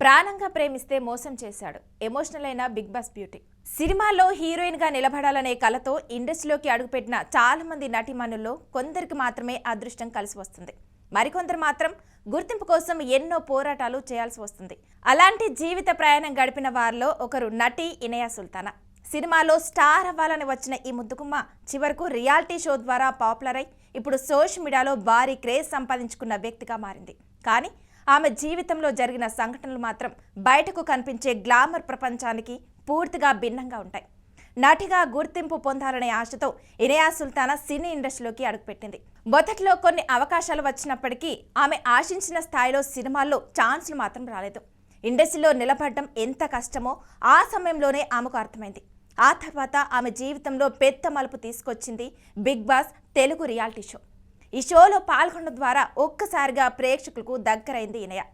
ప్రాణంగా ప్రేమిస్తే మోసం చేశాడు. ఎమోషనల్ అయిన బిగ్ బాస్ బ్యూటీ. సినిమాల్లో హీరోయిన్ గా నిలబడాలనే కలతో ఇండస్ట్రీలోకి అడుగుపెట్టిన చాలా మంది నటీమణుల్లో కొందరికి మాత్రమే అదృష్టం కలిసి వస్తుంది. మరికొందరు మాత్రం గుర్తింపు కోసం ఎన్నో పోరాటాలు చేయాల్సి వస్తుంది. అలాంటి జీవిత ప్రయాణం గడిపిన వారిలో ఒకరు నటి ఇనయా సుల్తానా. సినిమాలో స్టార్ అవ్వాలని వచ్చిన ఈ ముద్దుగుమ్మ చివరకు రియాలిటీ షో ద్వారా పాపులర్ అయి ఇప్పుడు సోషల్ మీడియాలో భారీ క్రేజ్ సంపాదించుకున్న వ్యక్తిగా మారింది. కానీ ఆమె జీవితంలో జరిగిన సంఘటనలు మాత్రం బయటకు కనిపించే గ్లామర్ ప్రపంచానికి పూర్తిగా భిన్నంగా ఉంటాయి. నటిగా గుర్తింపు పొందాలనే ఆశతో ఇనయా సుల్తానా సినీ ఇండస్ట్రీలోకి అడుగుపెట్టింది. మొదట్లో కొన్ని అవకాశాలు వచ్చినప్పటికీ ఆమె ఆశించిన స్థాయిలో సినిమాల్లో ఛాన్సులు మాత్రం రాలేదు. ఇండస్ట్రీలో నిలబడడం ఎంత కష్టమో ఆ సమయంలోనే ఆమెకు అర్థమైంది. ఆ తర్వాత ఆమె జీవితంలో పెద్ద మలుపు తీసుకొచ్చింది Bigg Boss Telugu reality show. ఈ షోలో పాల్గొనడం ద్వారా ఒక్కసారిగా ప్రేక్షకులకు దగ్గరైంది ఇనయా.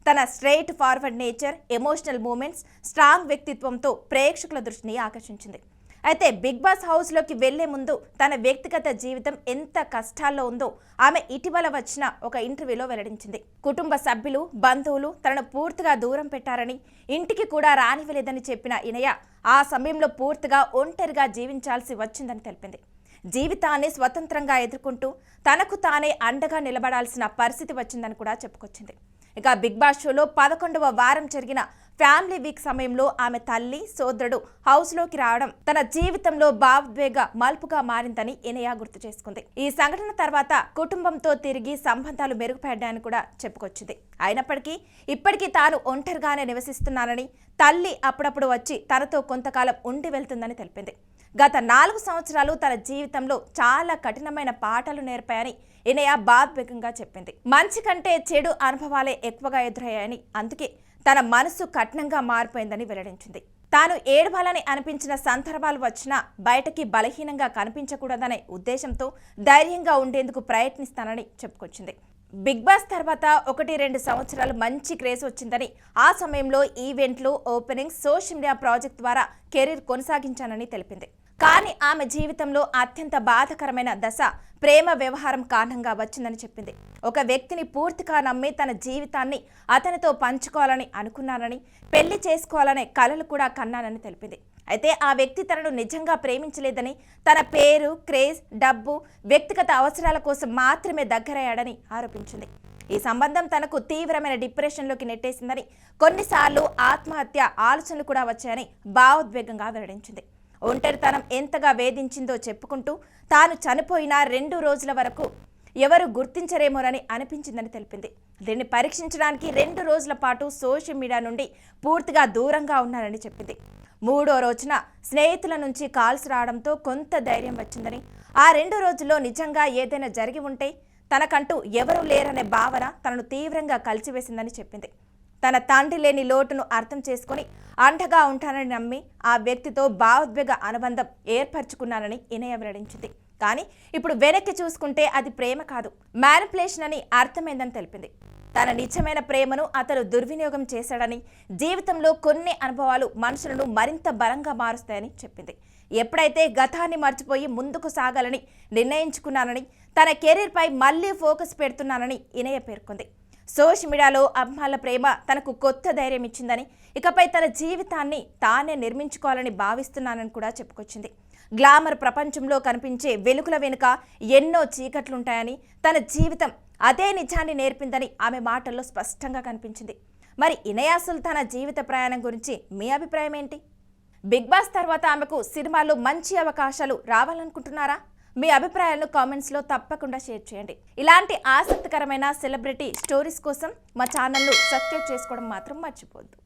తన straight forward nature, emotional moments, strong వ్యక్తిత్వంతో ప్రేక్షకుల దృష్టిని ఆకర్షించింది. అయితే బిగ్ బాస్ హౌస్లోకి వెళ్లే ముందు తన వ్యక్తిగత జీవితం ఎంత కష్టాల్లో ఉందో ఆమె ఇటీవల వచ్చిన ఒక ఇంటర్వ్యూలో వెల్లడించింది. కుటుంబ సభ్యులు, బంధువులు తనను పూర్తిగా దూరం పెట్టారని, ఇంటికి కూడా రానివ్వలేదని చెప్పిన ఇనయా ఆ సమయంలో పూర్తిగా ఒంటరిగా జీవించాల్సి వచ్చిందని తెలిపింది. జీవితాన్ని స్వతంత్రంగా ఎదుర్కొంటూ తనకు తానే అండగా నిలబడాల్సిన పరిస్థితి వచ్చిందని కూడా చెప్పుకొచ్చింది. ఇక బిగ్ బాస్ షోలో 11వ వారం జరిగిన ఫ్యామిలీ వీక్ సమయంలో ఆమె తల్లి, సోదరుడు హౌస్లోకి రావడం తన జీవితంలో భావోద్వేగ మలుపుగా మారిందని ఇనయా గుర్తు చేసుకుంది. ఈ సంఘటన తర్వాత కుటుంబంతో తిరిగి సంబంధాలు మెరుగుపడ్డాయని కూడా చెప్పుకొచ్చింది. అయినప్పటికీ ఇప్పటికీ తాను ఒంటరిగానే నివసిస్తున్నానని, తల్లి అప్పుడప్పుడు వచ్చి తనతో కొంతకాలం ఉండి వెళ్తుందని తెలిపింది. గత 4 సంవత్సరాలు తన జీవితంలో చాలా కఠినమైన పాఠాలు నేర్పాయని ఇనయా భావోద్వేగంగా చెప్పింది. మంచి కంటే చెడు అనుభవాలే ఎక్కువగా ఎదురయ్యాయని, అందుకే తన మనసు కఠినంగా మారిపోయిందని వెల్లడించింది. తాను ఏడవాలని అనిపించిన సందర్భాలు వచ్చినా బయటకి బలహీనంగా కనిపించకూడదనే ఉద్దేశంతో ధైర్యంగా ఉండేందుకు ప్రయత్నిస్తానని చెప్పుకొచ్చింది. బిగ్ బాస్ తర్వాత 1-2 సంవత్సరాలు మంచి క్రేజ్ వచ్చిందని, ఆ సమయంలో ఈవెంట్లు, ఓపెనింగ్, సోషల్ మీడియా ప్రాజెక్ట్ ద్వారా కెరీర్ కొనసాగించానని తెలిపింది. కానీ ఆమె జీవితంలో అత్యంత బాధాకరమైన దశ ప్రేమ వ్యవహారం కారణంగా వచ్చిందని చెప్పింది. ఒక వ్యక్తిని పూర్తిగా నమ్మి తన జీవితాన్ని అతనితో పంచుకోవాలని అనుకున్నానని, పెళ్లి చేసుకోవాలనే కలలు కూడా కన్నానని తెలిపింది. అయితే ఆ వ్యక్తి తనను నిజంగా ప్రేమించలేదని, తన పేరు, క్రేజ్, డబ్బు, వ్యక్తిగత అవసరాల కోసం మాత్రమే దగ్గరయ్యాడని ఆరోపించింది. ఈ సంబంధం తనకు తీవ్రమైన డిప్రెషన్లోకి నెట్టేసిందని, కొన్నిసార్లు ఆత్మహత్య ఆలోచనలు కూడా వచ్చాయని భావోద్వేగంగా వెల్లడించింది. ఒంటరితనం ఎంతగా వేధించిందో చెప్పుకుంటూ తాను చనిపోయిన 2 రోజుల వరకు ఎవరు గుర్తించరేమోనని అనిపించిందని తెలిపింది. దీన్ని పరీక్షించడానికి 2 రోజుల పాటు సోషల్ మీడియా నుండి పూర్తిగా దూరంగా ఉన్నానని చెప్పింది. 3వ రోజున స్నేహితుల నుంచి కాల్స్ రావడంతో కొంత ధైర్యం వచ్చిందని, ఆ 2 రోజుల్లో నిజంగా ఏదైనా జరిగి ఉంటే తనకంటూ ఎవరూ లేరనే భావన తనను తీవ్రంగా కలిచివేసిందని చెప్పింది. తన తండ్రి లేని లోటును అర్థం చేసుకుని అండగా ఉంటానని నమ్మి ఆ వ్యక్తితో భావోద్వేగ అనుబంధం ఏర్పరచుకున్నానని ఇనయా వెల్లడించింది. కానీ ఇప్పుడు వెనక్కి చూసుకుంటే అది ప్రేమ కాదు, మ్యానిపులేషన్ అని అర్థమైందని తెలిపింది. తన నిజమైన ప్రేమను అతను దుర్వినియోగం చేశాడని, జీవితంలో కొన్ని అనుభవాలు మనుషులను మరింత బలంగా మారుస్తాయని చెప్పింది. ఎప్పుడైతే గతాన్ని మర్చిపోయి ముందుకు సాగాలని నిర్ణయించుకున్నానని, తన కెరీర్పై మళ్లీ ఫోకస్ పెడుతున్నానని ఇనయా పేర్కొంది. సోషల్ మీడియాలో అభిమానుల ప్రేమ తనకు కొత్త ధైర్యం ఇచ్చిందని, ఇకపై తన జీవితాన్ని తానే నిర్మించుకోవాలని భావిస్తున్నానని కూడా చెప్పుకొచ్చింది. గ్లామర్ ప్రపంచంలో కనిపించే వెలుగుల వెనుక ఎన్నో చీకట్లుంటాయని, తన జీవితం అదే నిజాన్ని నేర్పిందని ఆమె మాటల్లో స్పష్టంగా కనిపించింది. మరి ఇనయా సుల్తానా జీవిత ప్రయాణం గురించి మీ అభిప్రాయం ఏంటి? బిగ్ బాస్ తర్వాత ఆమెకు సినిమాల్లో మంచి అవకాశాలు రావాలనుకుంటున్నారా? మీ అభిప్రాయాలను కామెంట్స్లో తప్పకుండా షేర్ చేయండి. ఇలాంటి ఆసక్తికరమైన సెలబ్రిటీ స్టోరీస్ కోసం మా ఛానల్ను సబ్స్క్రైబ్ చేసుకోవడం మాత్రం మర్చిపోవద్దు.